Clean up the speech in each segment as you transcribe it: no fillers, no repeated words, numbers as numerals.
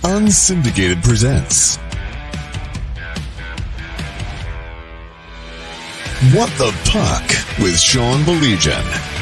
Unsyndicated presents What the Puck with Sean Belegian.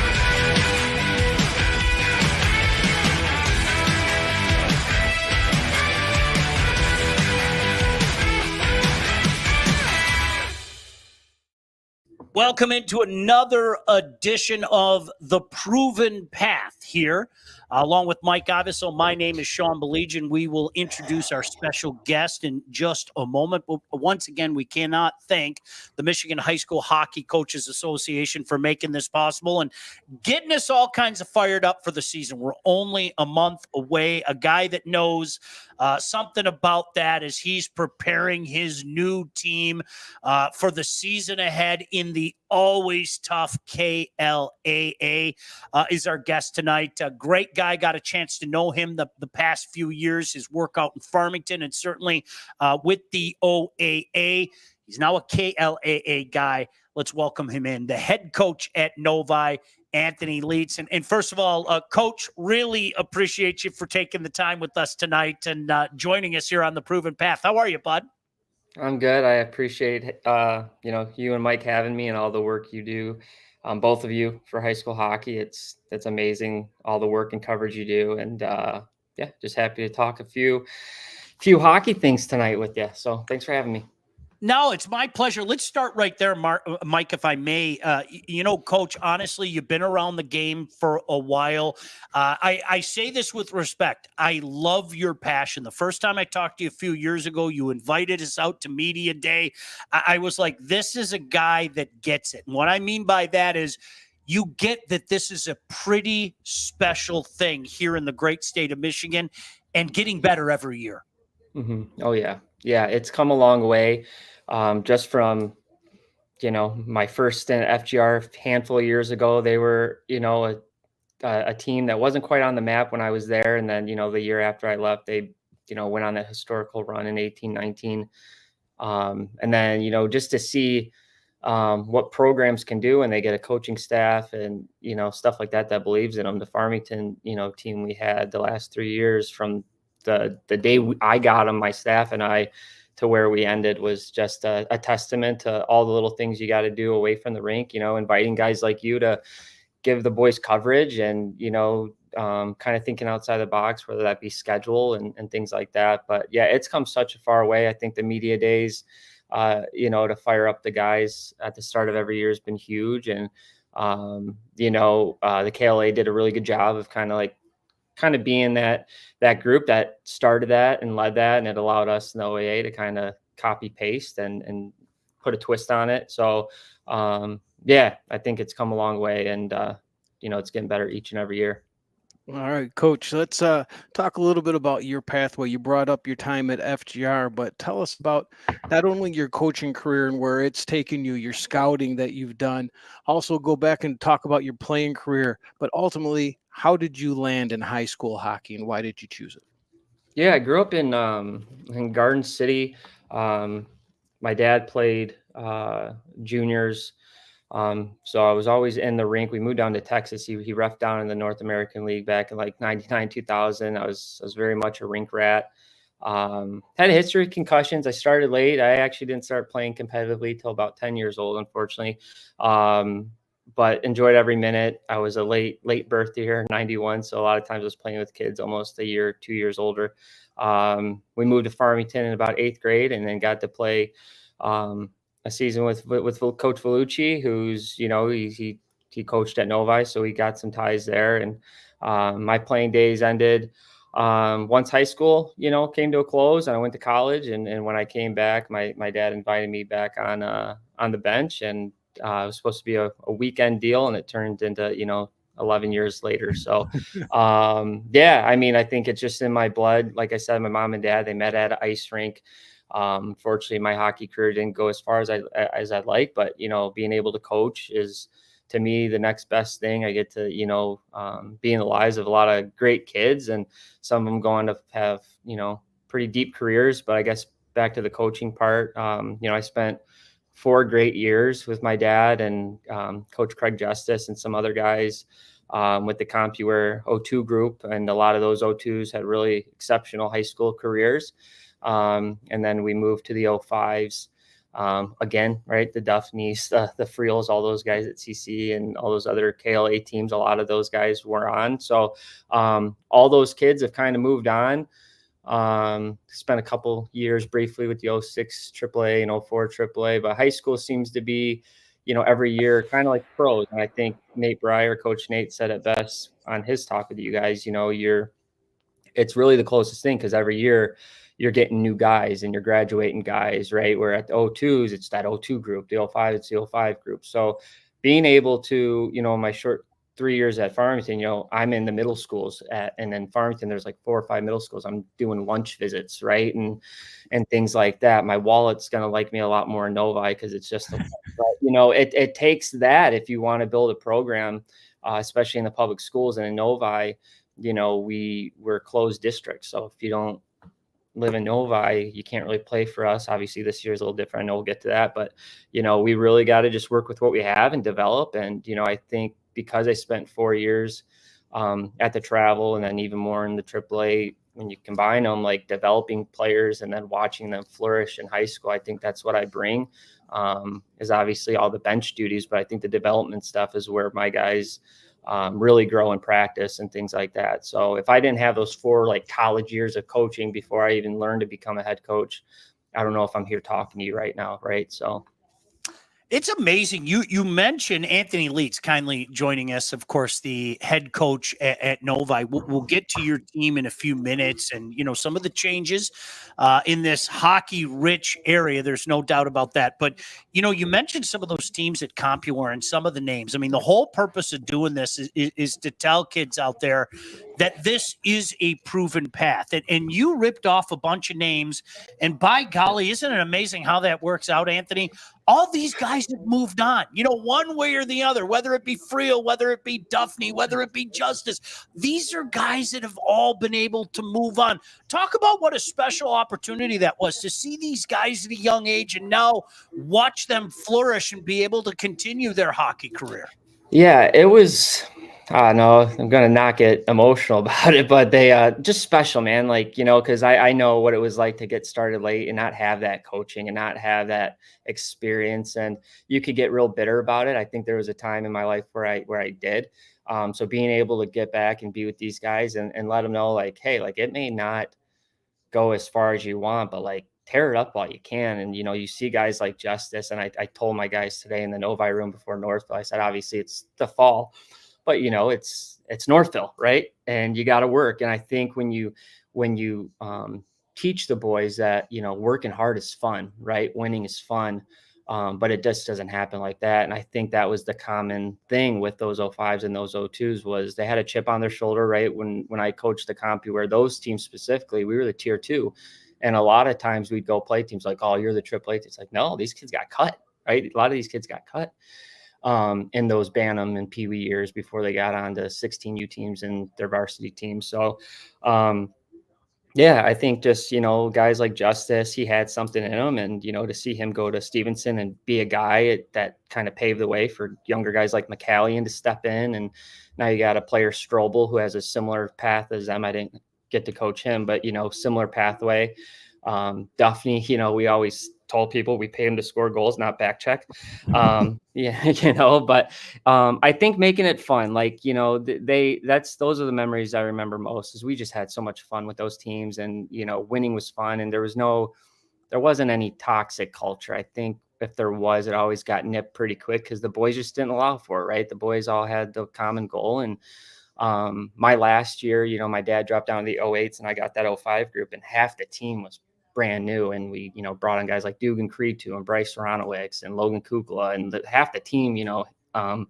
Welcome into another edition of The Proven Path here, along with Mike Aviso. My name is Sean Belegian. We will introduce our special guest in just a moment. But once again, we cannot thank the Michigan High School Hockey Coaches Association for making this possible and getting us all kinds of fired up for the season. We're only a month away. A guy that knows something about that as he's preparing his new team for the season ahead in the always tough KLAA is our guest tonight. A great guy. Got a chance to know him the past few years, his work out in Farmington and certainly with the OAA. He's now a KLAA guy. Let's welcome him in. The head coach at Novi, Anthony Lietz. And first of all, Coach, really appreciate you for taking the time with us tonight and joining us here on The Proven Path. How are you, bud? I'm good. I appreciate, you and Mike having me and all the work you do, both of you, for high school hockey. It's amazing, all the work and coverage you do. And just happy to talk a few hockey things tonight with you. So thanks for having me. No, it's my pleasure. Let's start right there, Mike, if I may. Coach, honestly, you've been around the game for a while. I say this with respect. I love your passion. The first time I talked to you a few years ago, you invited us out to media day. I was like, this is a guy that gets it. And what I mean by that is you get that this is a pretty special thing here in the great state of Michigan and getting better every year. Mm-hmm. Oh, yeah. Yeah, it's come a long way. Just from, my first stint at FGR a handful of years ago, they were, a team that wasn't quite on the map when I was there. And then, the year after I left, they, went on that historical run in 18-19. And then, just to see what programs can do when they get a coaching staff and, stuff like that believes in them. The Farmington, team we had the last 3 years from the day I got them, my staff and I, to where we ended was just a testament to all the little things you got to do away from the rink, inviting guys like you to give the boys coverage and, kind of thinking outside the box, whether that be schedule and things like that. But yeah, it's come such a far way. I think the media days, to fire up the guys at the start of every year has been huge. And, the KLA did a really good job of kind of being that group that started that and led that. And it allowed us in the OAA to kind of copy paste and put a twist on it. So, I think it's come a long way and, it's getting better each and every year. All right, Coach, let's talk a little bit about your pathway. You brought up your time at FGR, but tell us about not only your coaching career and where it's taken you, your scouting that you've done. Also go back and talk about your playing career, but ultimately, how did you land in high school hockey and why did you choose it? Yeah, I grew up in Garden City. My dad played juniors. So I was always in the rink. We moved down to Texas. He reffed down in the North American League back in like 99, 2000. I was very much a rink rat. Had a history of concussions. I started late. I actually didn't start playing competitively till about 10 years old, unfortunately. But enjoyed every minute. I was a late birthday here, 91. So a lot of times I was playing with kids almost a year, 2 years older. We moved to Farmington in about 8th grade and then got to play a season with Coach Vellucci, who's, he coached at Novi. So we got some ties there. And my playing days ended once high school, came to a close and I went to college. And when I came back, my dad invited me back on the bench and it was supposed to be a weekend deal and it turned into, 11 years later. So, I think it's just in my blood. Like I said, my mom and dad, they met at an ice rink. Fortunately, my hockey career didn't go as far as I'd like, but, being able to coach is, to me, the next best thing. I get to, be in the lives of a lot of great kids and some of them going to have, pretty deep careers. But I guess back to the coaching part, I spent 4 great years with my dad and Coach Craig Justice and some other guys with the CompuWare O2 group. And a lot of those O2s had really exceptional high school careers. And then we moved to the O5s. Again, right, the Duffneys, the Friels, all those guys at CC and all those other KLA teams, a lot of those guys were on. So all those kids have kind of moved on. Spent a couple years briefly with the 06 AAA and 04 AAA, but high school seems to be, every year kind of like pros. And I think Nate Breyer, Coach Nate, said it best on his talk with you guys. It's really the closest thing, because every year you're getting new guys and you're graduating guys, right? Where at the O2s, it's that O2 group, the O5, it's the O5 group. So being able to, my short 3 years at Farmington, I'm in the middle schools and then Farmington, there's like 4 or 5 middle schools. I'm doing lunch visits, right? And things like that. My wallet's going to like me a lot more in Novi because it's just, it takes that if you want to build a program, especially in the public schools. And in Novi, we're a closed district. So if you don't live in Novi, you can't really play for us. Obviously this year is a little different. I know we'll get to that, but we really got to just work with what we have and develop. And, I think because I spent 4 years at the Travel and then even more in the AAA, when you combine them, like developing players and then watching them flourish in high school, I think that's what I bring, is obviously all the bench duties, but I think the development stuff is where my guys really grow in practice and things like that. So if I didn't have those 4 like college years of coaching before I even learned to become a head coach, I don't know if I'm here talking to you right now. Right. So it's amazing. You mentioned Anthony Lietz kindly joining us, of course, the head coach at Novi. We'll get to your team in a few minutes and, some of the changes in this hockey-rich area. There's no doubt about that. But, you mentioned some of those teams at CompuWare and some of the names. I mean, the whole purpose of doing this is to tell kids out there that this is a proven path. And you ripped off a bunch of names. And by golly, isn't it amazing how that works out, Anthony? All these guys have moved on, one way or the other, whether it be Friel, whether it be Duffney, whether it be Justice. These are guys that have all been able to move on. Talk about what a special opportunity that was to see these guys at a young age and now watch them flourish and be able to continue their hockey career. Yeah, it was, no, I'm going to not get emotional about it, but they just special, man. Like, because I know what it was like to get started late and not have that coaching and not have that experience. And you could get real bitter about it. I think there was a time in my life where I did. So being able to get back and be with these guys and let them know, like, hey, like it may not go as far as you want, but like tear it up while you can. And, you see guys like Justice. And I told my guys today in the Novi room before Northville, I said, obviously it's the fall, but it's Northville, right? And you got to work. And I think when you teach the boys that, working hard is fun, right? Winning is fun. But it just doesn't happen like that. And I think that was the common thing with those 05s and those 02s was they had a chip on their shoulder, right? When I coached the CompuWare, those teams specifically, we were the tier 2. And a lot of times we'd go play teams like, oh, you're the AAA. It's like, no, these kids got cut, right? A lot of these kids got cut in those Bantam and Pee Wee years before they got on to 16U teams and their varsity teams. So, yeah, I think just, guys like Justice, he had something in him. And, to see him go to Stevenson and be a guy that kind of paved the way for younger guys like McCallion to step in. And now you got a player Strobel who has a similar path as them. I didn't get to coach him, but, similar pathway. Duffney, we always told people we pay him to score goals, not back check. Yeah, but I think making it fun, like, those are the memories I remember most is we just had so much fun with those teams and, winning was fun. And there wasn't any toxic culture. I think if there was, it always got nipped pretty quick because the boys just didn't allow for it. Right. The boys all had the common goal. And my last year, my dad dropped down to the 08s and I got that 05 group and half the team was brand new. And we, brought on guys like Dugan Cretu and Bryce Saranowicz and Logan Kukla and half the team, I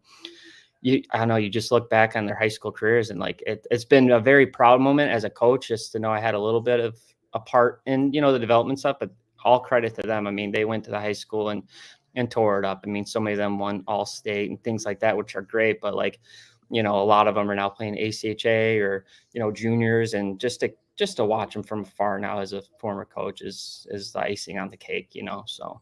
don't know, you just look back on their high school careers and like, it's been a very proud moment as a coach, just to know I had a little bit of a part in, the development stuff, but all credit to them. I mean, they went to the high school and tore it up. I mean, so many of them won all state and things like that, which are great, but like, a lot of them are now playing ACHA or, juniors, and just to watch them from afar now as a former coach is the icing on the cake, so.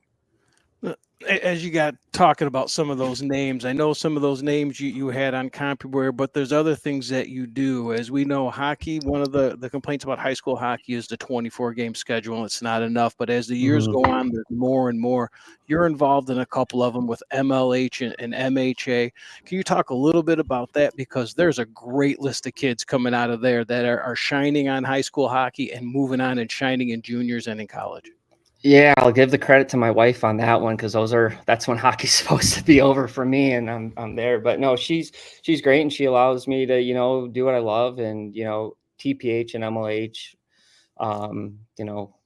As you got talking about some of those names, I know some of those names you had on CompuWare, but there's other things that you do. As we know, hockey, one of the complaints about high school hockey is the 24 game schedule. It's not enough. But as the years go on, there's more and more. You're involved in a couple of them with MLH and MHA. Can you talk a little bit about that? Because there's a great list of kids coming out of there that are shining on high school hockey and moving on and shining in juniors and in college. Yeah, I'll give the credit to my wife on that one because that's when hockey's supposed to be over for me, and I'm there. But no, she's great, and she allows me to do what I love, and TPH and MLH,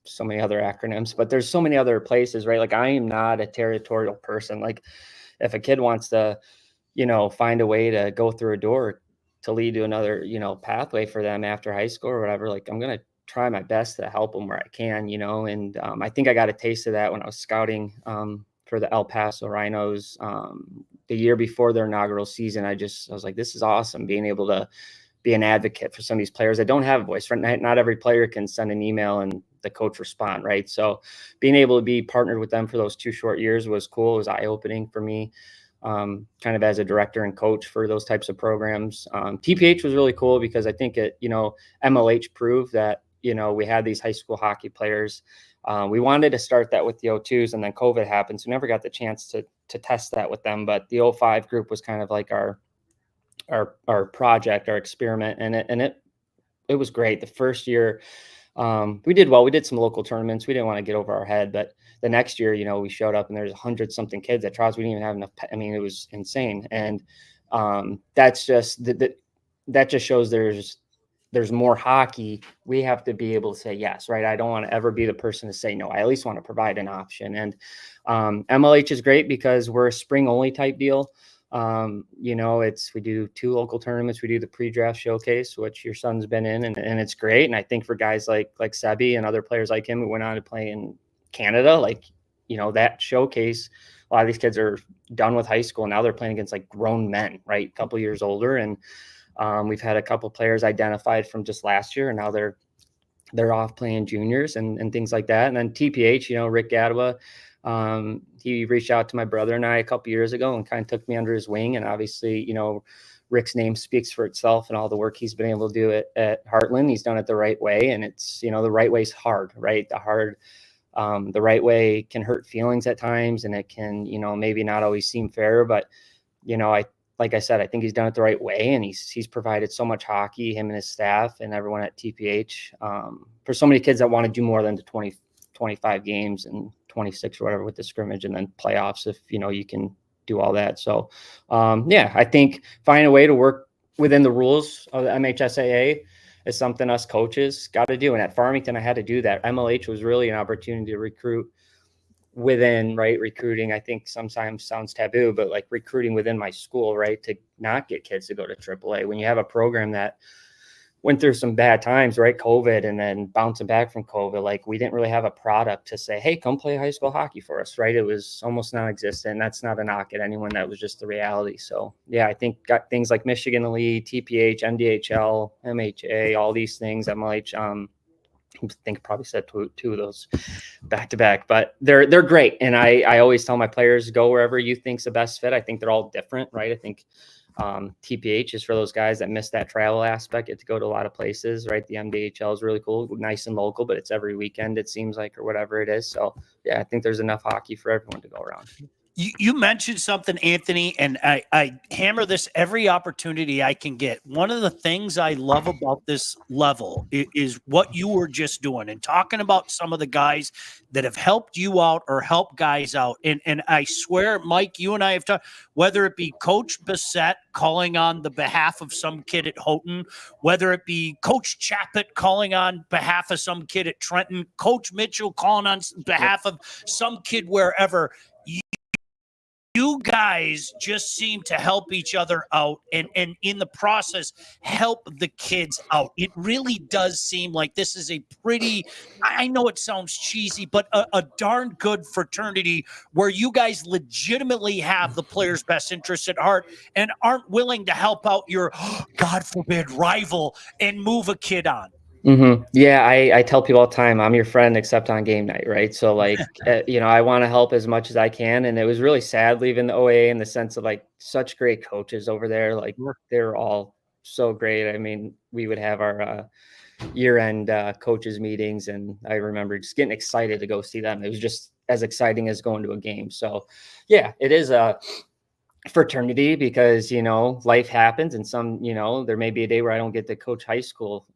so many other acronyms, but there's so many other places, right? Like I am not a territorial person. Like if a kid wants to, find a way to go through a door to lead to another, pathway for them after high school or whatever, like I'm gonna try my best to help them where I can, and I think I got a taste of that when I was scouting for the El Paso Rhinos the year before their inaugural season. I was like, this is awesome, being able to be an advocate for some of these players that don't have a voice. Not every player can send an email and the coach respond, right? So being able to be partnered with them for those 2 short years was cool. It was eye-opening for me, kind of as a director and coach for those types of programs. TPH was really cool because I think MLH proved that we had these high school hockey players. We wanted to start that with the O2s, and then COVID happened, so we never got the chance to test that with them. But the 05 group was kind of like our project, our experiment, and it was great. The first year, we did well. We did some local tournaments. We didn't want to get over our head, but the next year, we showed up and there's 100-something kids at trials. We didn't even have enough. I mean, it was insane, and that's just that just shows there's more hockey. We have to be able to say yes, right? I don't want to ever be the person to say no. I at least want to provide an option. And MLH is great because we're a spring only type deal. We do 2 local tournaments. We do the pre-draft showcase, which your son's been in, and it's great. And I think for guys like Sebi and other players like him who went on to play in Canada, that showcase, a lot of these kids are done with high school. Now they're playing against like grown men, right? A couple years older. And we've had a couple players identified from just last year, and now they're off playing juniors and things like that. And then TPH, Rick Gadwa, he reached out to my brother and I a couple years ago and kind of took me under his wing. And obviously, Rick's name speaks for itself and all the work he's been able to do at Heartland. He's done it the right way. And it's, the right way's hard, right? The right way can hurt feelings at times, and it can, maybe not always seem fair, but, like I said, I think he's done it the right way, and he's provided so much hockey, him and his staff and everyone at TPH, for so many kids that want to do more than the 20, 25 games and 26 or whatever with the scrimmage and then playoffs if, you can do all that. So, I think finding a way to work within the rules of the MHSAA is something us coaches got to do. And at Farmington, I had to do that. MLH was really an opportunity to recruit within, right? Recruiting, I think sometimes sounds taboo, but like recruiting within my school, right? To not get kids to go to AAA when you have a program that went through some bad times, right? COVID, and then bouncing back from COVID, like we didn't really have a product to say, hey, come play high school hockey for us, right? It was almost non-existent. That's not a knock at anyone. That was just the reality. So I think got things like Michigan Elite, TPH, NDHL, MHA, all these things, MLH, I think probably said two of those back to back, but they're great. And I always tell my players, go wherever you think's the best fit. I think they're all different, right? I think TPH is for those guys that miss that travel aspect, get to go to a lot of places, right? The MDHL is really cool, nice and local, but it's every weekend, it seems like, or whatever it is. So I think there's enough hockey for everyone to go around. You mentioned something, Anthony, and I hammer this every opportunity I can get. One of the things I love about this level is what you were just doing and talking about some of the guys that have helped you out or helped guys out. And I swear, Mike, you and I have talked, whether it be Coach Bissett calling on the behalf of some kid at Houghton, whether it be Coach Chappett calling on behalf of some kid at Trenton, Coach Mitchell calling on behalf of some kid wherever. You guys just seem to help each other out and in the process help the kids out. It really does seem like this is a pretty, I know it sounds cheesy, but a darn good fraternity where you guys legitimately have the players' best interests at heart and aren't willing to help out your, God forbid, rival and move a kid on. Yeah, I tell people all the time, I'm your friend except on game night, right? So like, I want to help as much as I can. And it was really sad leaving the OA in the sense of like such great coaches over there. Like they're all so great. I mean, we would have our year-end coaches meetings, and I remember just getting excited to go see them. It was just as exciting as going to a game. So yeah, it is a fraternity because, life happens, and there may be a day where I don't get to coach high school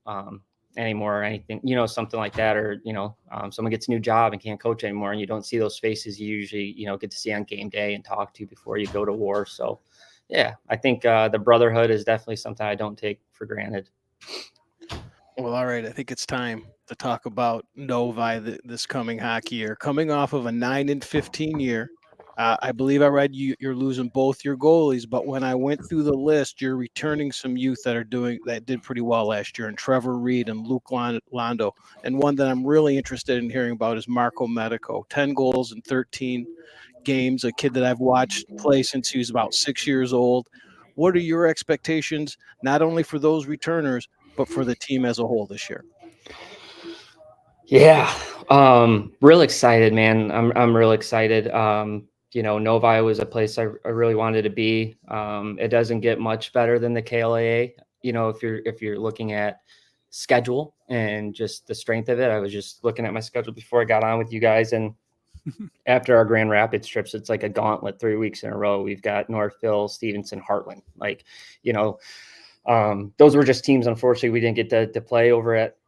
anymore or anything, something like that. Or, someone gets a new job and can't coach anymore, and you don't see those faces you usually, get to see on game day and talk to before you go to war. So yeah, I think the brotherhood is definitely something I don't take for granted. Well, all right. I think it's time to talk about Novi this coming hockey year. Coming off of a 9-15 year, I believe I read you're losing both your goalies. But when I went through the list, you're returning some youth that did pretty well last year, and Trevor Reed and Luke Londo. And one that I'm really interested in hearing about is Marco Medico. 10 goals in 13 games. A kid that I've watched play since he was about 6 years old. What are your expectations, not only for those returners, but for the team as a whole this year? Yeah. Real excited, man. I'm real excited. Novi was a place I really wanted to be. It doesn't get much better than the KLAA, if you're looking at schedule and just the strength of it. I was just looking at my schedule before I got on with you guys, and after our Grand Rapids trips, it's like a gauntlet 3 weeks in a row. We've got Northville, Stevenson, Heartland. Like, those were just teams, unfortunately, we didn't get to play over at,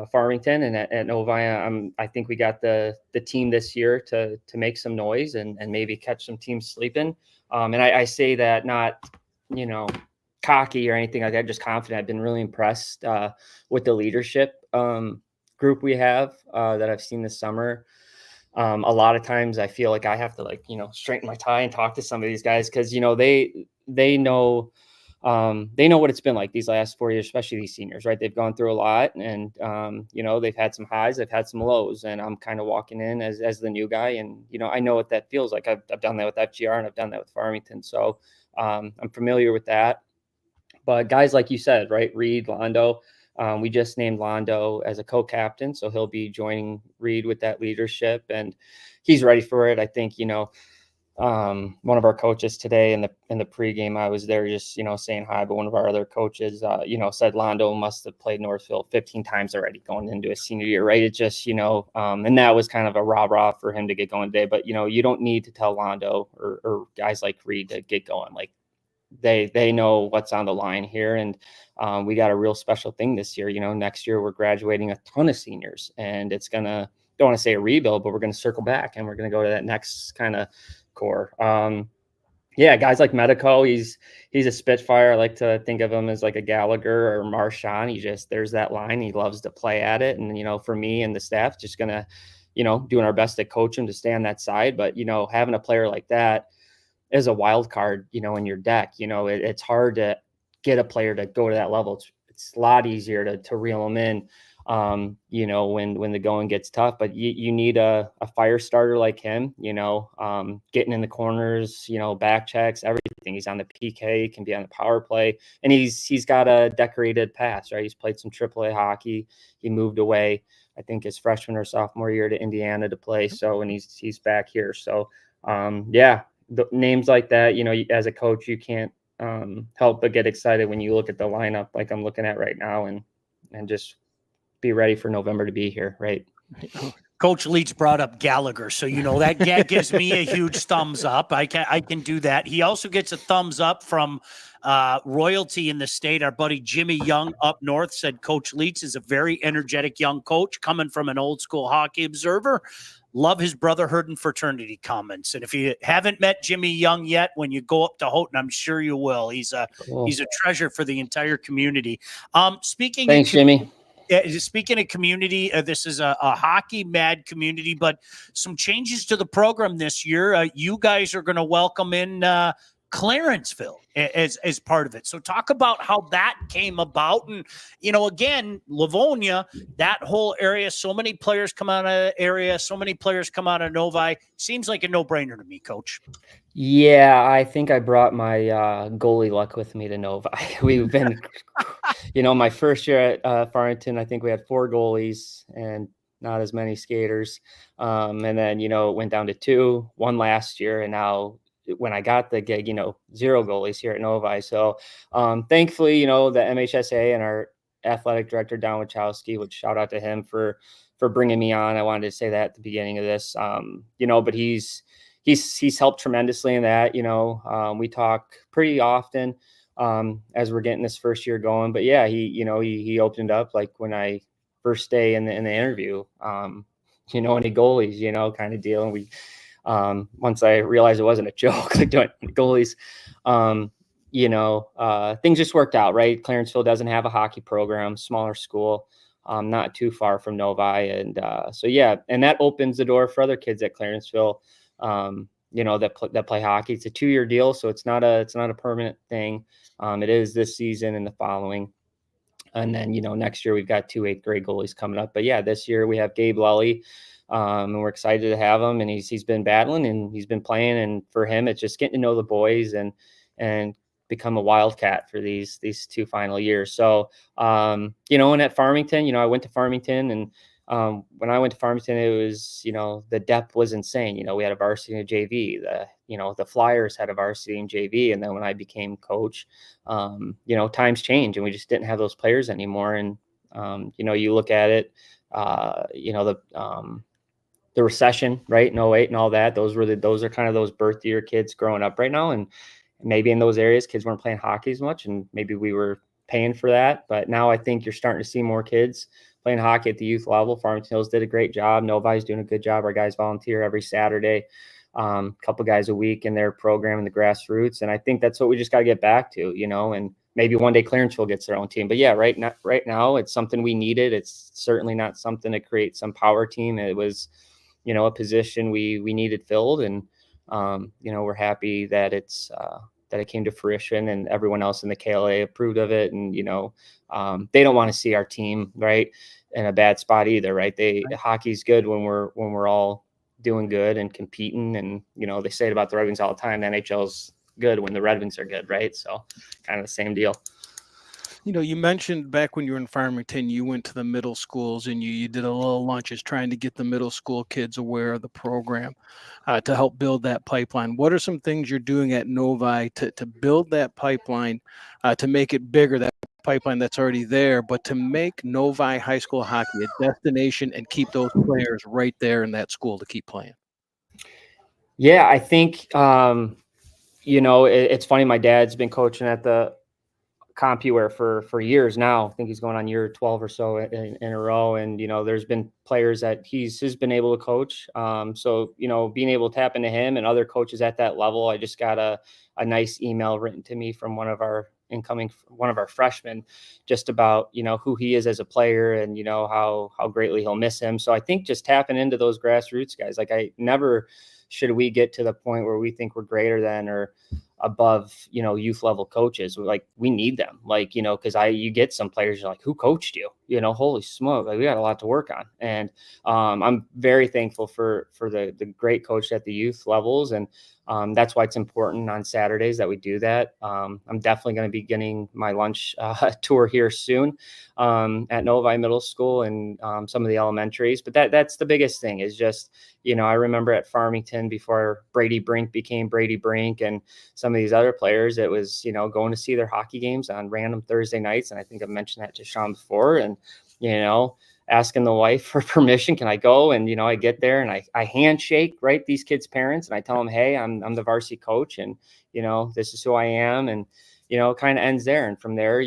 Farmington and at Novi. I think we got the team this year to make some noise and maybe catch some teams sleeping. And I say that not, cocky or anything like that, just confident. I've been really impressed with the leadership group we have that I've seen this summer. A lot of times I feel like I have to straighten my tie and talk to some of these guys because, they know what it's been like these last 4 years, especially these seniors, right? They've gone through a lot, and, they've had some highs, they've had some lows, and I'm kind of walking in as the new guy. And, I know what that feels like. I've done that with FGR, and I've done that with Farmington. So I'm familiar with that. But guys, like you said, right? Reed, Londo, we just named Londo as a co-captain, so he'll be joining Reed with that leadership, and he's ready for it. I think, one of our coaches today in the pregame, I was there just, saying hi, but one of our other coaches, said Londo must have played Northville 15 times already going into his senior year, right? It just, and that was kind of a rah-rah for him to get going today. But, you don't need to tell Londo or guys like Reed to get going. Like, they know what's on the line here. And we got a real special thing this year. Next year we're graduating a ton of seniors, and it's don't want to say a rebuild, but we're going to circle back and we're going to go to that next kind of core. Guys like Medico, he's a Spitfire. I like to think of him as like a Gallagher or Marchand. There's that line. He loves to play at it. And, for me and the staff, just going to, doing our best to coach him to stay on that side. But, having a player like that as a wild card, in your deck, it's hard to get a player to go to that level. It's a lot easier to reel them in, when the going gets tough. But you need a fire starter like him, getting in the corners, back checks, everything. He's on the PK, can be on the power play, and he's got a decorated past, right? He's played some AAA hockey. He moved away, I think, his freshman or sophomore year to Indiana to play. So, and he's back here. So, the names like that, as a coach, you can't help but get excited when you look at the lineup like I'm looking at right now, and just be ready for November to be here, right? Coach Lietz brought up Gallagher, so that gives me a huge thumbs up. I can do that. He also gets a thumbs up from royalty in the state. Our buddy Jimmy Young up north said Coach Lietz is a very energetic young coach coming from an old school hockey observer. Love his brotherhood and fraternity comments. And if you haven't met Jimmy Young yet, when you go up to Houghton, I'm sure you will. He's a treasure for the entire community. Thanks, Jimmy. Speaking of community, this is a hockey mad community, but some changes to the program this year. You guys are going to welcome in Clarenceville as part of it. So talk about how that came about. And, again, Livonia, that whole area, so many players come out of the area, so many players come out of Novi. Seems like a no-brainer to me, Coach. Yeah, I think I brought my goalie luck with me to Novi. We've been, My first year at Farmington, I think we had 4 goalies and not as many skaters. And then, it went down to 2, 1 last year. And now when I got the gig, 0 goalies here at Novi. So thankfully, the MHSA and our athletic director, Don Wachowski, which shout out to him for bringing me on. I wanted to say that at the beginning of this, but he's helped tremendously in that. We talk pretty often as we're getting this first year going. But yeah, he opened up like when I first day in the interview, any goalies, kind of deal. And we, once I realized it wasn't a joke, like doing goalies, things just worked out, right? Clarenceville doesn't have a hockey program, smaller school, not too far from Novi. And so, yeah, and that opens the door for other kids at Clarenceville, that play hockey. It's a 2-year deal, so it's not a permanent thing. It is this season and the following. And then, next year we've got 2 8th grade goalies coming up. But yeah, this year we have Gabe Lully, and we're excited to have him. And he's been battling and he's been playing. And for him, it's just getting to know the boys and become a Wildcat for these 2 final years. So, and at Farmington, I went to Farmington, and when I went to Farmington, it was, the depth was insane. We had a varsity and a JV. The Flyers had a varsity and JV. And then when I became coach, times change and we just didn't have those players anymore. And, you look at it, the recession, right? In 08 and all that, those are kind of those birth year kids growing up right now. And maybe in those areas, kids weren't playing hockey as much, and maybe we were paying for that. But now I think you're starting to see more kids playing hockey at the youth level. Farmington Hills did a great job. Novi's doing a good job. Our guys volunteer every Saturday, a couple guys a week in their program in the grassroots. And I think that's what we just got to get back to, and maybe one day Clarenceville gets their own team. But yeah, right now it's something we needed. It's certainly not something to create some power team. It was, a position we needed filled. And, we're happy that that it came to fruition and everyone else in the KLA approved of it. And, they don't want to see our team right in a bad spot either. Right. Hockey's good when we're all doing good and competing. And, they say it about the Red Wings all the time. The NHL's good when the Red Wings are good. Right. So kind of the same deal. You mentioned back when you were in Farmington, you went to the middle schools and you did a little lunches trying to get the middle school kids aware of the program to help build that pipeline. What are some things you're doing at Novi to build that pipeline, to make it bigger, that pipeline that's already there, but to make Novi high school hockey a destination and keep those players right there in that school to keep playing? Yeah, I think, it's funny. My dad's been coaching at the CompuWare for years now. I think he's going on year 12 or so in a row. And, there's been players that he's been able to coach. So, being able to tap into him and other coaches at that level, I just got a nice email written to me from one of our freshmen just about, who he is as a player and, how greatly he'll miss him. So I think just tapping into those grassroots guys, like should we get to the point where we think we're greater than or above, youth level coaches, we need them, because you get some players, you're like, who coached you? Holy smoke, we got a lot to work on. And I'm very thankful for the great coach at the youth levels. And that's why it's important on Saturdays that we do that. I'm definitely going to be getting my lunch tour here soon at Novi Middle School and some of the elementaries. But that's the biggest thing is just, I remember at Farmington before Brady Brink became Brady Brink and some of these other players, it was, going to see their hockey games on random Thursday nights. And I think I've mentioned that to Sean before. And, asking the wife for permission, can I go? And, I get there and I handshake, right, these kids' parents, and I tell them, hey, I'm the varsity coach and, this is who I am. And, it kind of ends there. And from there,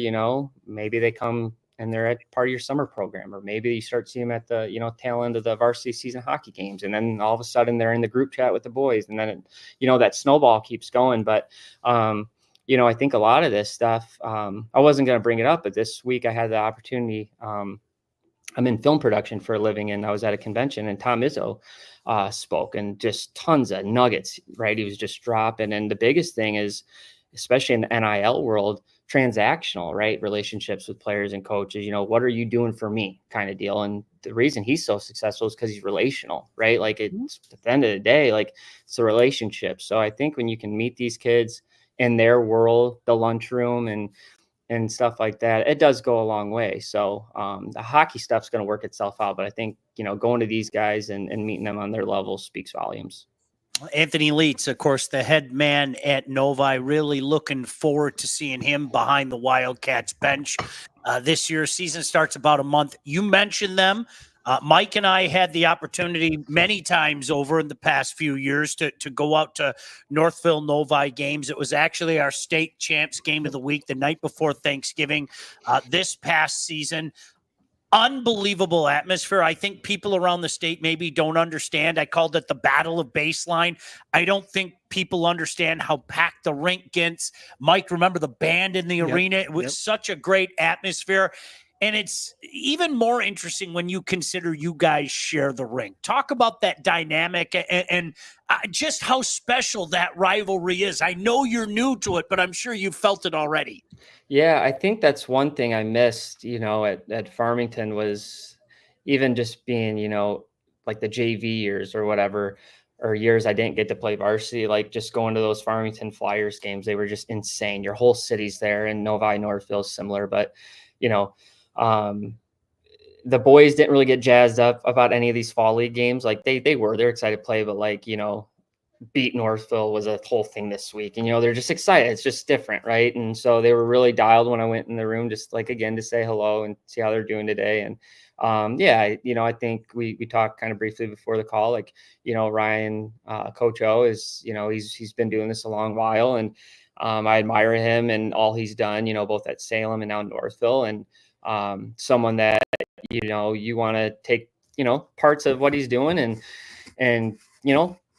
maybe they come and they're at part of your summer program, or maybe you start seeing them at the, tail end of the varsity season hockey games. And then all of a sudden they're in the group chat with the boys. And then, that snowball keeps going. But, I think a lot of this stuff, I wasn't going to bring it up, but this week I had the opportunity, I'm in film production for a living, and I was at a convention, and Tom Izzo spoke, and just tons of nuggets, right? He was just dropping. And the biggest thing is, especially in the NIL world, transactional, right? Relationships with players and coaches, what are you doing for me kind of deal. And the reason he's so successful is because he's relational, right? Like it's at the end of the day, like it's a relationship. So I think when you can meet these kids in their world, the lunchroom, and and stuff like that, it does go a long way. So the hockey stuff's going to work itself out. But I think, going to these guys and meeting them on their level speaks volumes. Anthony Lietz, of course, the head man at Novi, really looking forward to seeing him behind the Wildcats bench. This year's season starts about a month. You mentioned them. Mike and I had the opportunity many times over in the past few years to go out to Northville Novi games. It was actually our state champs game of the week, the night before Thanksgiving, this past season. Unbelievable atmosphere. I think people around the state maybe don't understand. I called it the Battle of Baseline. I don't think people understand how packed the rink gets. Mike, remember the band in the arena? It was such a great atmosphere. And it's even more interesting when you consider you guys share the rink. Talk about that dynamic and just how special that rivalry is. I know you're new to it, but I'm sure you've felt it already. Yeah, I think that's one thing I missed, at Farmington was even just being, like the JV years or whatever, or years I didn't get to play varsity, like just going to those Farmington Flyers games. They were just insane. Your whole city's there, and Novi Northville is similar, but, the boys didn't really get jazzed up about any of these fall league games. Like they're excited to play, but like, beat Northville was a whole thing this week, and they're just excited. It's just different, right? And so they were really dialed when I went in the room, just like again to say hello and see how they're doing today. And I think we talked kind of briefly before the call, like Ryan, Coach O is he's been doing this a long while, and I admire him and all he's done, both at Salem and now Northville, and someone that you want to take parts of what he's doing and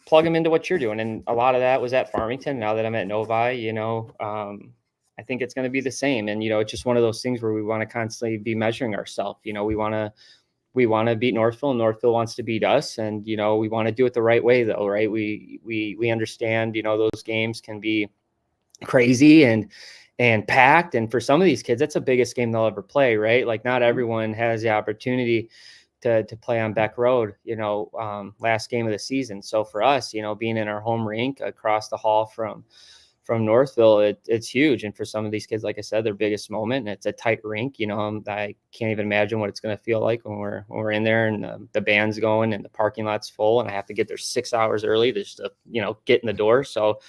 plug them into what you're doing. And a lot of that was at Farmington. Now that I'm at Novi, I think it's going to be the same. And, it's just one of those things where we want to constantly be measuring ourselves. We want to beat Northville, and Northville wants to beat us. And, we want to do it the right way though. Right. We understand, those games can be crazy and packed. And for some of these kids, that's the biggest game they'll ever play. Right. Like not everyone has the opportunity to play on Beck Road, last game of the season. So for us, being in our home rink across the hall from Northville, it's huge. And for some of these kids, like I said, their biggest moment, and it's a tight rink. I can't even imagine what it's going to feel like when we're in there and the band's going and the parking lot's full, and I have to get there 6 hours early just to, get in the door. So,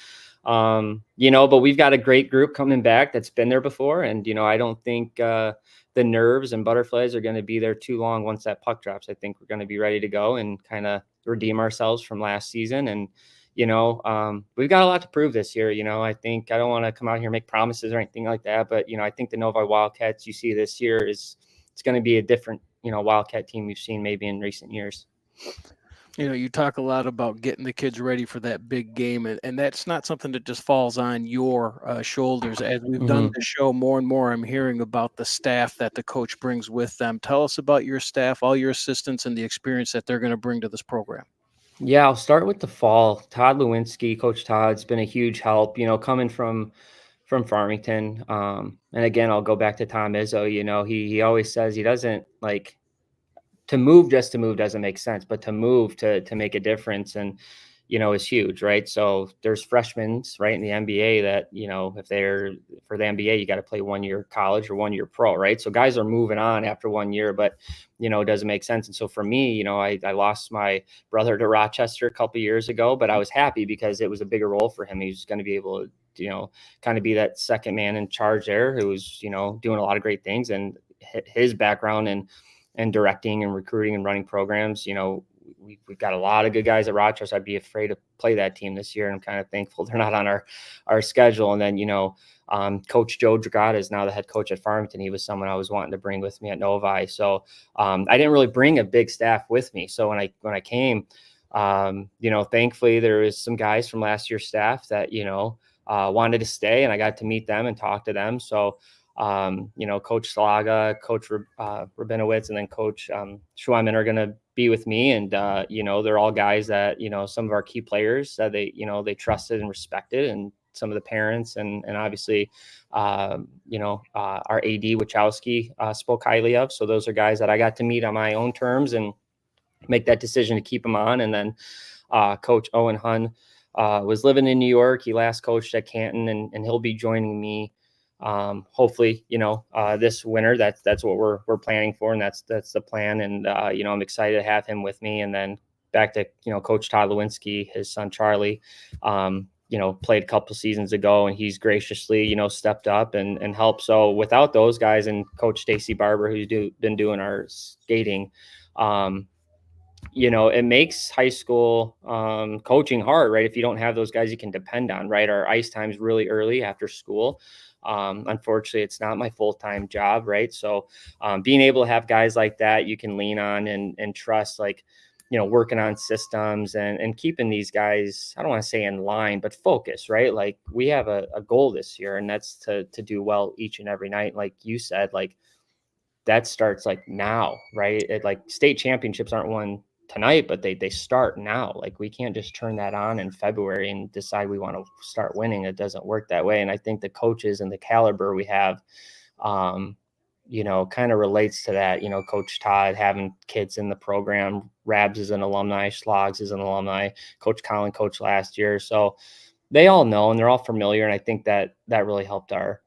but we've got a great group coming back that's been there before. And, I don't think, the nerves and butterflies are going to be there too long once that puck drops. I think we're going to be ready to go and kind of redeem ourselves from last season. And, we've got a lot to prove this year. I think I don't want to come out here and make promises or anything like that, but, I think the Novi Wildcats you see this year it's going to be a different, Wildcat team we've seen maybe in recent years. You talk a lot about getting the kids ready for that big game, and that's not something that just falls on your shoulders. As we've done the show more and more, I'm hearing about the staff that the coach brings with them. Tell us about your staff, all your assistants, and the experience that they're going to bring to this program. Yeah, I'll start with the fall. Todd Lewinsky, Coach Todd's been a huge help, coming from Farmington. And again, I'll go back to Tom Izzo. He always says he doesn't like – to move just to move doesn't make sense, but to move to make a difference and, is huge, right? So there's freshmen, right, in the NBA that, if they're for the NBA, you got to play 1 year college or 1 year pro, right? So guys are moving on after 1 year, but, it doesn't make sense. And so for me, I lost my brother to Rochester a couple of years ago, but I was happy because it was a bigger role for him. He was going to be able to, kind of be that second man in charge there who was, doing a lot of great things, and his background and directing and recruiting and running programs. We've got a lot of good guys at Rochester. I'd be afraid to play that team this year. And I'm kind of thankful they're not on our schedule. And then, Coach Joe Dragata is now the head coach at Farmington. He was someone I was wanting to bring with me at Novi. So I didn't really bring a big staff with me. So when I came, thankfully there was some guys from last year's staff that, wanted to stay, and I got to meet them and talk to them. So Coach Slaga, Coach Rabinowitz, and then Coach Schweiman are going to be with me. And, they're all guys that, some of our key players said they trusted and respected, and some of the parents and obviously, our AD Wachowski spoke highly of. So those are guys that I got to meet on my own terms and make that decision to keep them on. And then Coach Owen Hun was living in New York. He last coached at Canton, and he'll be joining me hopefully, this winter, that's what we're planning for. And that's the plan. And, I'm excited to have him with me. And then back to, Coach Todd Lewinsky, his son, Charlie, played a couple seasons ago, and he's graciously, stepped up and helped. So without those guys and Coach Stacy Barber, who's been doing our skating, it makes high school coaching hard, right? If you don't have those guys you can depend on, right? Our ice time's really early after school. Unfortunately, it's not my full-time job, right? So being able to have guys like that you can lean on and trust, like, working on systems and keeping these guys, I don't want to say in line, but focus, right? Like, we have a goal this year, and that's to do well each and every night. Like you said, like, that starts like now, right? Like, state championships aren't won tonight, but they start now. Like, we can't just turn that on in February and decide we want to start winning. It doesn't work that way. And I think the coaches and the caliber we have, kind of relates to that. Coach Todd having kids in the program, Rabs is an alumni, Schlogs is an alumni, Coach Colin coached last year. So they all know, and they're all familiar. And I think that really helped our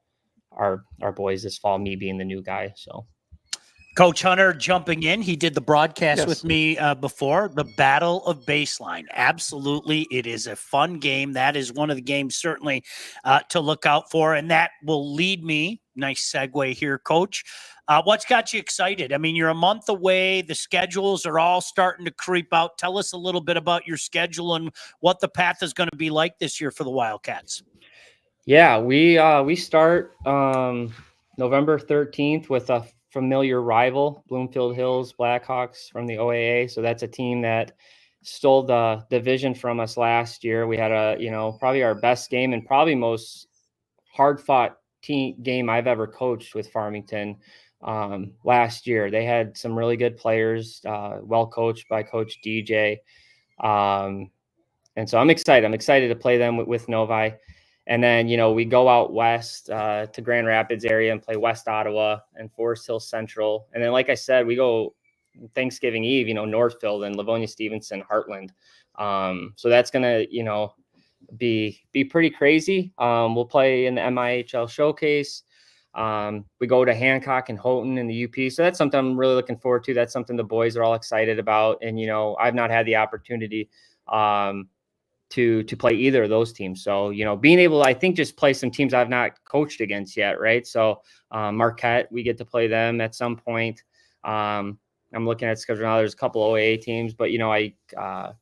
boys this fall, me being the new guy. So Coach Hunter jumping in. He did the broadcast with me before. The Battle of Baseline. Absolutely. It is a fun game. That is one of the games certainly to look out for. And that will lead me. Nice segue here, Coach. What's got you excited? I mean, you're a month away. The schedules are all starting to creep out. Tell us a little bit about your schedule and what the path is going to be like this year for the Wildcats. Yeah, we start November 13th with a familiar rival, Bloomfield Hills Blackhawks from the OAA. So that's a team that stole the division from us last year. We had probably our best game and probably most hard-fought game I've ever coached with Farmington last year. They had some really good players, well coached by Coach DJ. And so I'm excited. I'm excited to play them with Novi. And then, we go out west to Grand Rapids area and play West Ottawa and Forest Hill Central. And then, like I said, we go Thanksgiving Eve, Northfield and Livonia Stevenson, Heartland. So that's going to, be pretty crazy. We'll play in the MIHL showcase. We go to Hancock and Houghton in the UP. So that's something I'm really looking forward to. That's something the boys are all excited about. And, I've not had the opportunity to play either of those teams. So, being able to, I think, just play some teams I've not coached against yet. Right. So Marquette, we get to play them at some point. I'm looking at schedule now. There's a couple OAA teams, but, I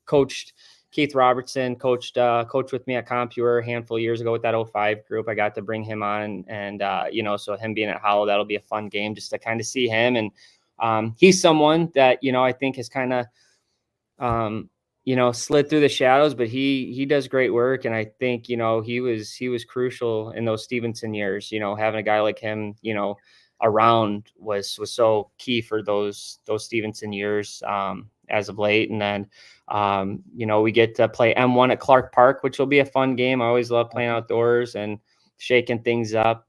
coached Keith Robertson, coached with me at Compure a handful of years ago with that 05 group. I got to bring him on and so him being at Hollow, that'll be a fun game just to kind of see him. And he's someone that, I think has kind of, slid through the shadows, but he does great work. And I think, he was crucial in those Stevenson years, having a guy like him, around was so key for those Stevenson years as of late. And then, we get to play M1 at Clark Park, which will be a fun game. I always love playing outdoors and shaking things up.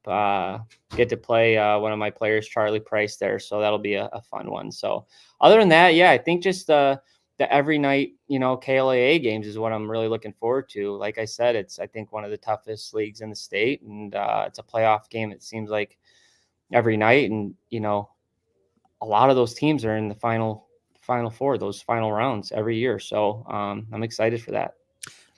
Get to play one of my players, Charlie Price, there. So that'll be a fun one. So other than that, I think just the every night, KLAA games is what I'm really looking forward to. Like I said, it's, I think, one of the toughest leagues in the state, and it's a playoff game. It seems like every night, and a lot of those teams are in the final four, those final rounds every year. So I'm excited for that.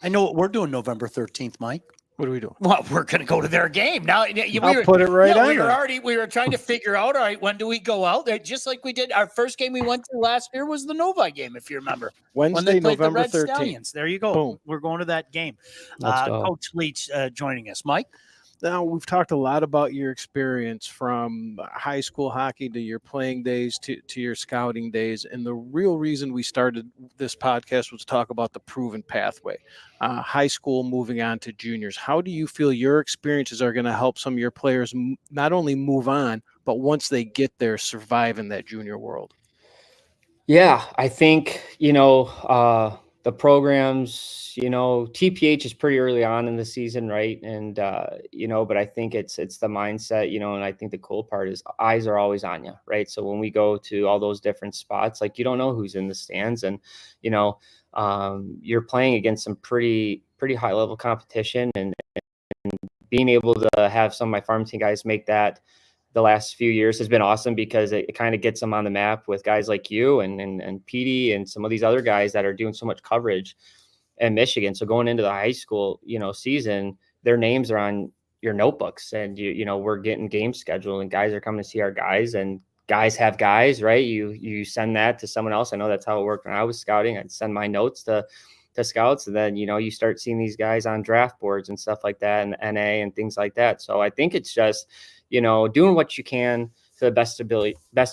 I know what we're doing November 13th, Mike. What are we doing? Well, we're going to go to their game now. I'll put it right on. We were trying to figure out, all right, when do we go out there? Just like we did our first game we went to last year was the Novi game, if you remember. Wednesday, November the 13th. Stallions. There you go. Boom. We're going to that game. Coach Lietz joining us. Mike? Now, we've talked a lot about your experience from high school hockey to your playing days to your scouting days. And the real reason we started this podcast was to talk about the proven pathway, high school moving on to juniors. How do you feel your experiences are going to help some of your players not only move on, but once they get there, survive in that junior world? Yeah, I think, the programs, TPH is pretty early on in the season, right? And, but I think it's the mindset, and I think the cool part is eyes are always on you, right? So when we go to all those different spots, like, you don't know who's in the stands, and, you're playing against some pretty high level competition, and being being able to have some of my farm team guys make that the last few years has been awesome, because it kind of gets them on the map with guys like you and Petey and some of these other guys that are doing so much coverage in Michigan. So going into the high school, season, their names are on your notebooks, and we're getting games scheduled, and guys are coming to see our guys, and guys have guys, right? You send that to someone else. I know that's how it worked when I was scouting. I'd send my notes to scouts, and then you start seeing these guys on draft boards and stuff like that, and the NA and things like that. So I think it's just doing what you can to the best of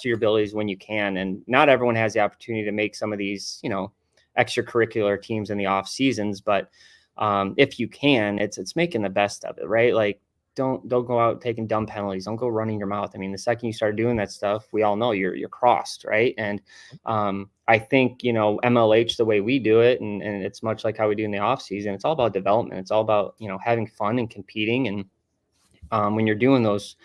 your abilities when you can, and not everyone has the opportunity to make some of these extracurricular teams in the off seasons, but if you can, it's making the best of it, right? Like, don't go out taking dumb penalties. Don't go running your mouth. I mean, the second you start doing that stuff, we all know you're crossed, right? And I think MLH, the way we do it, and it's much like how we do in the off season. It's all about development. It's all about having fun and competing. And when you're doing those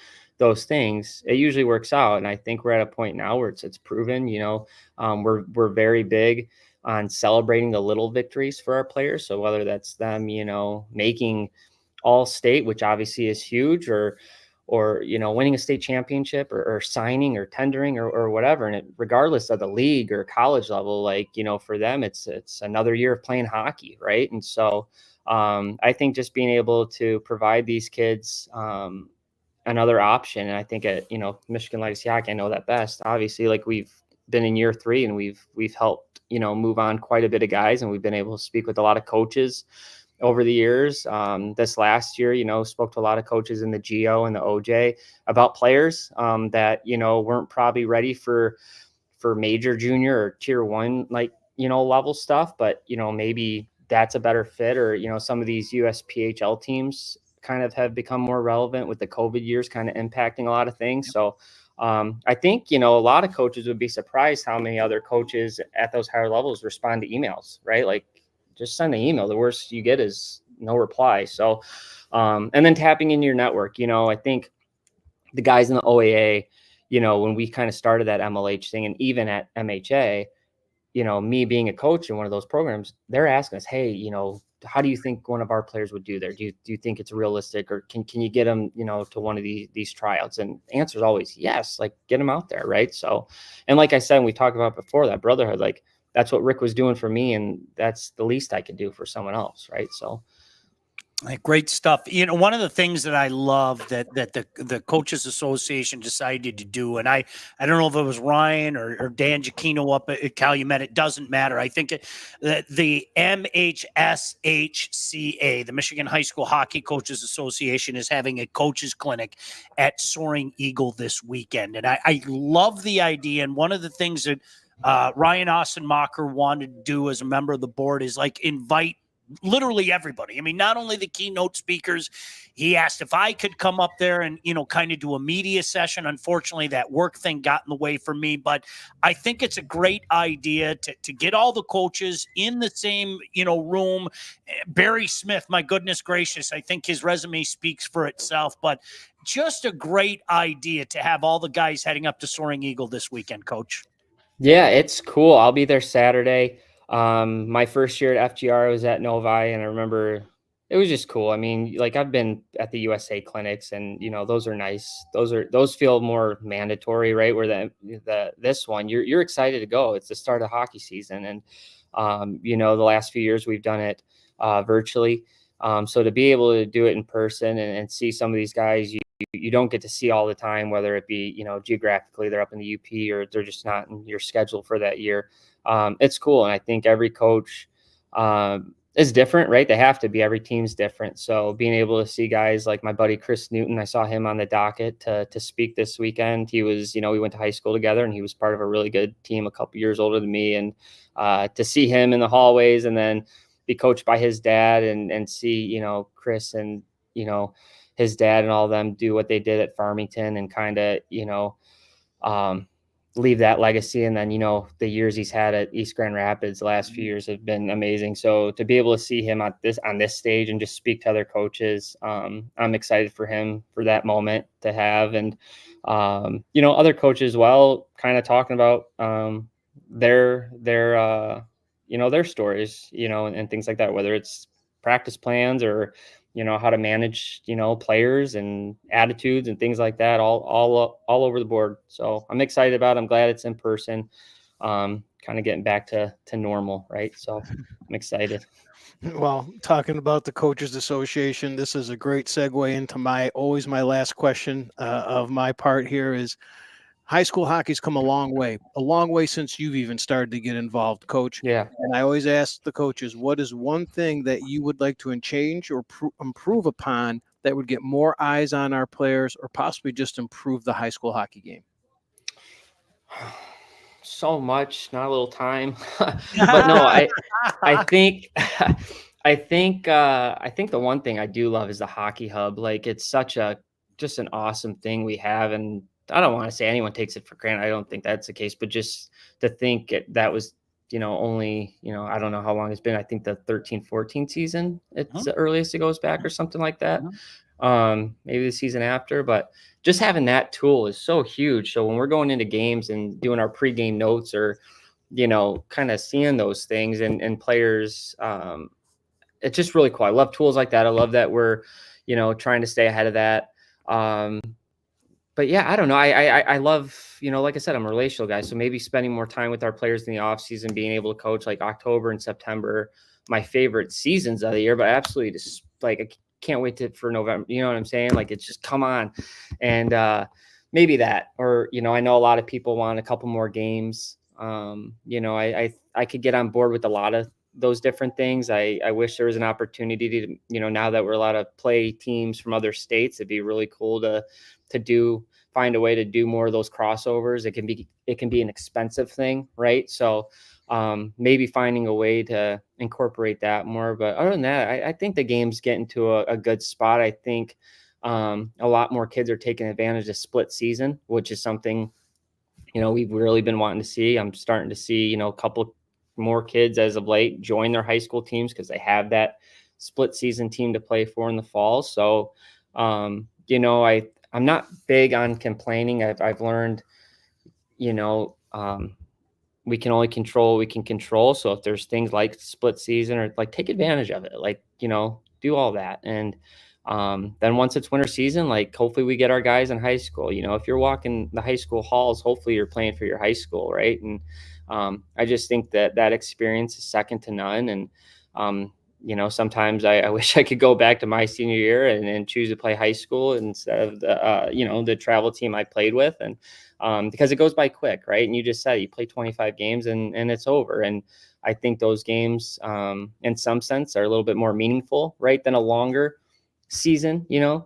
things, it usually works out. And I think we're at a point now where it's proven. We're very big on celebrating the little victories for our players. So whether that's them, making all state, which obviously is huge, or winning a state championship, or signing or tendering or whatever. And regardless of the league or college level, like, for them, it's another year of playing hockey. Right. And so I think just being able to provide these kids another option. And I think at, Michigan Legacy Hockey, I know that best, obviously, like, we've been in year 3, and we've helped, move on quite a bit of guys, and we've been able to speak with a lot of coaches over the years. This last year, spoke to a lot of coaches in the GO and the OJ about players that, weren't probably ready for major, junior, or tier 1, like, level stuff, but, maybe that's a better fit, or, some of these USPHL teams kind of have become more relevant with the COVID years kind of impacting a lot of things. So I think, a lot of coaches would be surprised how many other coaches at those higher levels respond to emails, right? Like, just send an email. The worst you get is no reply. So, and then tapping into your network, I think the guys in the OAA, when we kind of started that MLH thing, and even at MHA, me being a coach in one of those programs, they're asking us, hey, how do you think one of our players would do there? Do you think it's realistic, or can you get them, to one of these tryouts? And the answer is always yes, like, get them out there. Right. So, and like I said, and we talked about before, that brotherhood, like, that's what Rick was doing for me, and that's the least I could do for someone else. Right. So. Great stuff. One of the things that I love that the Coaches Association decided to do, and I don't know if it was Ryan or Dan Giacchino up at Calumet, it doesn't matter. I think that the MHSHCA, the Michigan High School Hockey Coaches Association, is having a coaches clinic at Soaring Eagle this weekend. And I love the idea. And one of the things that Ryan Ossenmacher wanted to do as a member of the board is, like, invite literally everybody. I mean, not only the keynote speakers. He asked if I could come up there and, kind of do a media session. Unfortunately, that work thing got in the way for me, but I think it's a great idea to get all the coaches in the same, room. Barry Smith, my goodness gracious, I think his resume speaks for itself, but just a great idea to have all the guys heading up to Soaring Eagle this weekend, Coach. Yeah, it's cool. I'll be there Saturday. My first year at FGR, I was at Novi, and I remember it was just cool. I mean, like, I've been at the USA clinics, and those are nice. Those feel more mandatory, right? Where this one, you're excited to go. It's the start of hockey season, and the last few years we've done it virtually. So to be able to do it in person and see some of these guys you don't get to see all the time, whether it be geographically they're up in the UP, or they're just not in your schedule for that year. It's cool. And I think every coach is different, right? They have to be. Every team's different. So being able to see guys like my buddy Chris Newton, I saw him on the docket to speak this weekend. He was, we went to high school together, and he was part of a really good team a couple years older than me. And to see him in the hallways, and then be coached by his dad, and see, Chris and, his dad and all of them do what they did at Farmington, and kind of, leave that legacy. And then, the years he's had at East Grand Rapids, the last few years have been amazing. So to be able to see him on this stage and just speak to other coaches, I'm excited for him, for that moment to have. And, other coaches, well, kind of talking about their stories, and things like that, whether it's practice plans, or, how to manage, players and attitudes and things like that, all over the board. So I'm excited about it. I'm glad it's in person, kind of getting back to normal. Right. So I'm excited. Well, talking about the Coaches Association, this is a great segue into my last question of my part here is high school hockey's come a long way since you've even started to get involved, Coach. Yeah. And I always ask the coaches, what is one thing that you would like to change or improve upon that would get more eyes on our players or possibly just improve the high school hockey game? So much, not a little time. But no, I think I think the one thing I do love is the hockey hub. Like, it's just an awesome thing we have, and I don't want to say anyone takes it for granted. I don't think that's the case, but just to think that was, only, I don't know how long it's been. I think the 13-14 season, it's the earliest it goes back or something like that. Maybe the season after, but just having that tool is so huge. So when we're going into games and doing our pregame notes or, kind of seeing those things and players, it's just really cool. I love tools like that. I love that we're, trying to stay ahead of that. But yeah, I don't know. I love, like I said, I'm a relational guy. So maybe spending more time with our players in the off season, being able to coach like October and September, my favorite seasons of the year, but absolutely just like, I can't wait for November. You know what I'm saying? Like, it's just come on. And maybe that, or, I know a lot of people want a couple more games. I could get on board with a lot of those different things. I wish there was an opportunity to, now that we're allowed to play teams from other states, it'd be really cool to find a way to do more of those crossovers. It can be an expensive thing, right? So maybe finding a way to incorporate that more. But other than that, I think the game's getting to a good spot. I think a lot more kids are taking advantage of split season, which is something, we've really been wanting to see. I'm starting to see, a couple more kids as of late join their high school teams because they have that split season team to play for in the fall. So, I'm not big on complaining. I've learned, we can only control what we can control. So if there's things like split season or like, take advantage of it, like, do all that. And then once it's winter season, like, hopefully we get our guys in high school. If you're walking the high school halls, hopefully you're playing for your high school, right? And I just think that experience is second to none. And sometimes I wish I could go back to my senior year and choose to play high school instead of the travel team I played with. And because it goes by quick, right? And you just said you play 25 games and it's over. And I think those games, in some sense, are a little bit more meaningful, right, than a longer season. A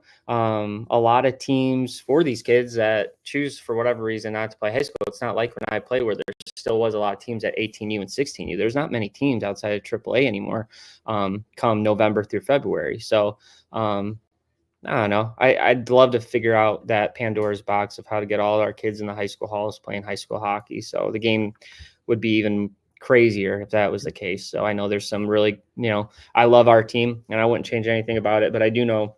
lot of teams for these kids that choose for whatever reason not to play high school. It's not like when I played where there still was a lot of teams at 18U and 16U. There's not many teams outside of AAA anymore come November through February. So I don't know. I'd love to figure out that Pandora's box of how to get all our kids in the high school halls playing high school hockey. So the game would be even crazier if that was the case. So I know there's some really, I love our team and I wouldn't change anything about it, but I do know,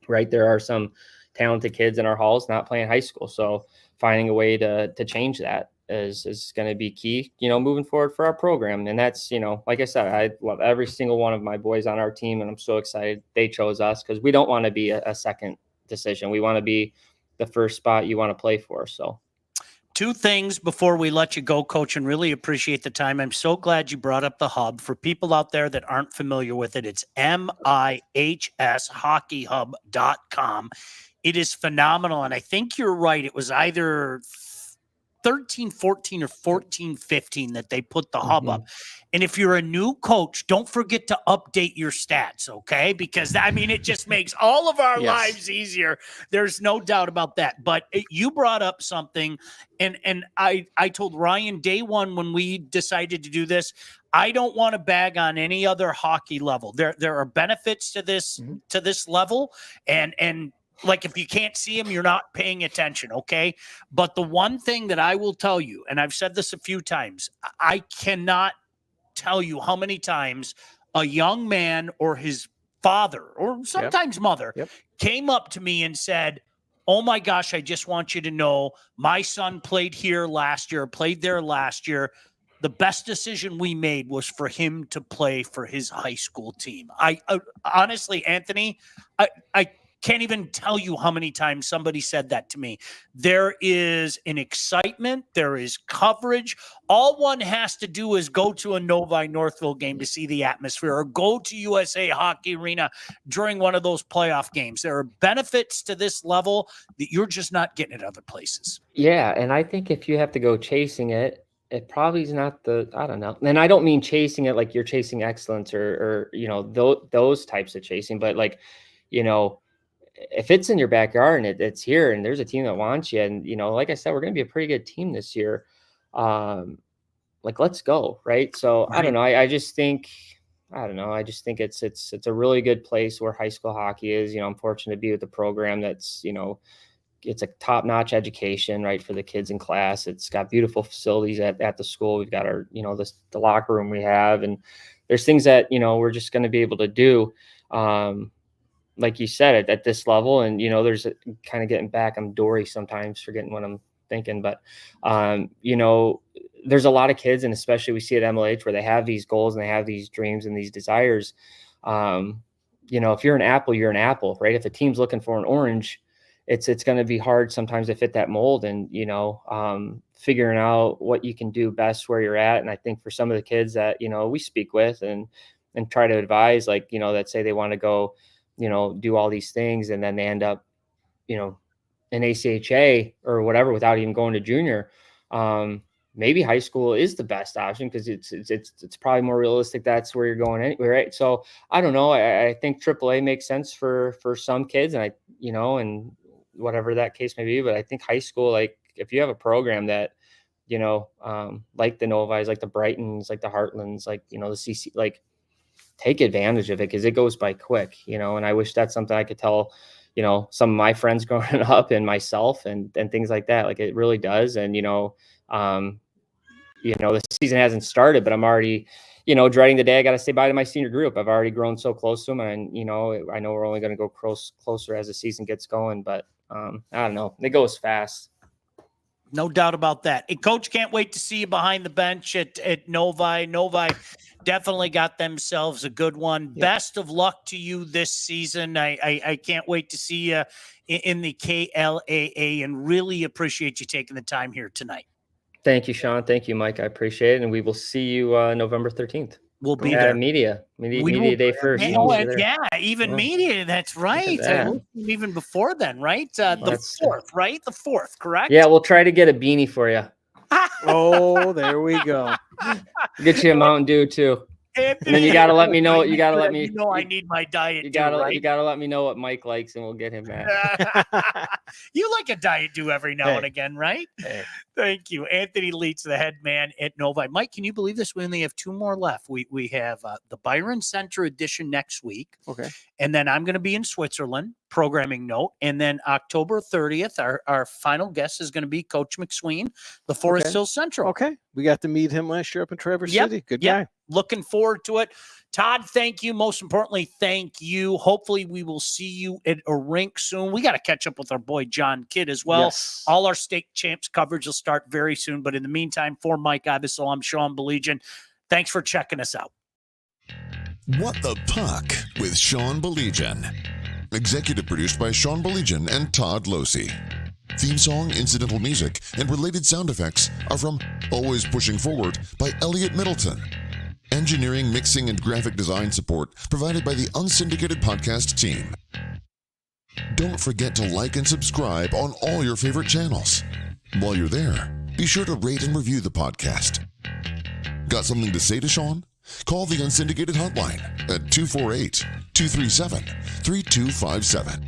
right, there are some talented kids in our halls not playing high school. So finding a way to change that is going to be key, moving forward for our program. And that's, like I said, I love every single one of my boys on our team, and I'm so excited they chose us because we don't want to be a second decision. We want to be the first spot you want to play for. So two things before we let you go, Coach, and really appreciate the time. I'm so glad you brought up the hub. For people out there that aren't familiar with it, it's MIHShockeyhub.com. It is phenomenal. And I think you're right. It was either 13-14 or 14-15 that they put the hub up. And if you're a new coach, don't forget to update your stats, okay? Because, it just makes all of our lives easier. There's no doubt about that. But you brought up something, and I told Ryan day one when we decided to do this, I don't want to bag on any other hockey level. There are benefits to this level, and like, if you can't see them, you're not paying attention, okay? But the one thing that I will tell you, and I've said this a few times, I cannot tell you how many times a young man or his father or sometimes mother came up to me and said, oh my gosh, I just want you to know my son played here last year, played there last year. the best decision we made was for him to play for his high school team. I honestly, Anthony, I can't even tell you how many times somebody said that to me. There is an excitement. There is coverage. All one has to do is go to a Novi Northville game to see the atmosphere, or go to USA Hockey Arena during one of those playoff games. There are benefits to this level that you're just not getting at other places. Yeah, and I think if you have to go chasing it, it probably is not I don't know. And I don't mean chasing it like you're chasing excellence or those types of chasing, but like, if it's in your backyard and it's here and there's a team that wants you, and, like I said, we're going to be a pretty good team this year. Like, let's go. Right. So right. I don't know. I just think it's a really good place where high school hockey is. I'm fortunate to be with a program that's, it's a top-notch education, right, for the kids in class. It's got beautiful facilities at the school. We've got our, the locker room we have, and there's things that, we're just going to be able to do. Like you said, at this level, and, there's kind of getting back. I'm Dory sometimes, forgetting what I'm thinking, but, there's a lot of kids, and especially we see at MLH, where they have these goals and they have these dreams and these desires. If you're an apple, you're an apple, right? If a team's looking for an orange, it's going to be hard sometimes to fit that mold, and, figuring out what you can do best where you're at. And I think for some of the kids that, we speak with and try to advise, like, that say they want to go, do all these things, and then they end up, in ACHA or whatever without even going to junior. Maybe high school is the best option, because it's probably more realistic. That's where you're going anyway, right? So I don't know. I think AAA makes sense for some kids, and and whatever that case may be. But I think high school, like, if you have a program that, like the Novis, like the Brightons, like the Heartlands, like, the CC, like, take advantage of it, because it goes by quick, and I wish that's something I could tell, some of my friends growing up and myself and things like that. Like, it really does. And, the season hasn't started, but I'm already, dreading the day I got to say bye to my senior group. I've already grown so close to them, and, I know we're only going to go closer as the season gets going, but I don't know. It goes fast. No doubt about that. And Coach, can't wait to see you behind the bench at Novi. Novi definitely got themselves a good one. Yep. Best of luck to you this season. I can't wait to see you in the KLAA, and really appreciate you taking the time here tonight. Thank you, Sean. Thank you, Mike. I appreciate it. And we will see you November 13th. We'll be there. Media day first. Even media. That's right. Even before then, right? The 4th, right? The 4th, correct? Yeah, we'll try to get a beanie for you. Oh, there we go. Get you a Mountain Dew too. Anthony, and then you got to let me know. You got to let me. I need my diet. You got to let me know what Mike likes, and we'll get him that. You like a diet Dew every now and again, right? Hey. Thank you, Anthony Lietz, the head man at Novi. Mike, can you believe this? We only have 2 more left. We have the Byron Center edition next week. Okay, and then I'm going to be in Switzerland. Programming note, and then October 30th, our final guest is going to be Coach McSween, the Forest Hills Central. Okay, we got to meet him last year up in Traverse City. Good guy. Looking forward to it. Todd, thank you. Most importantly, thank you. Hopefully, we will see you at a rink soon. We got to catch up with our boy John Kidd as well. Yes. All our state champs coverage will start very soon. But in the meantime, for Mike Iveso, I'm Sean Belegian. Thanks for checking us out. What the Puck with Sean Belegian. Executive produced by Sean Belegian and Todd Losey. Theme song, incidental music, and related sound effects are from Always Pushing Forward by Elliot Middleton. Engineering, mixing, and graphic design support provided by the Unsyndicated Podcast team. Don't forget to like and subscribe on all your favorite channels. While you're there, be sure to rate and review the podcast. Got something to say to Sean? Call the Unsyndicated hotline at 248-237-3257.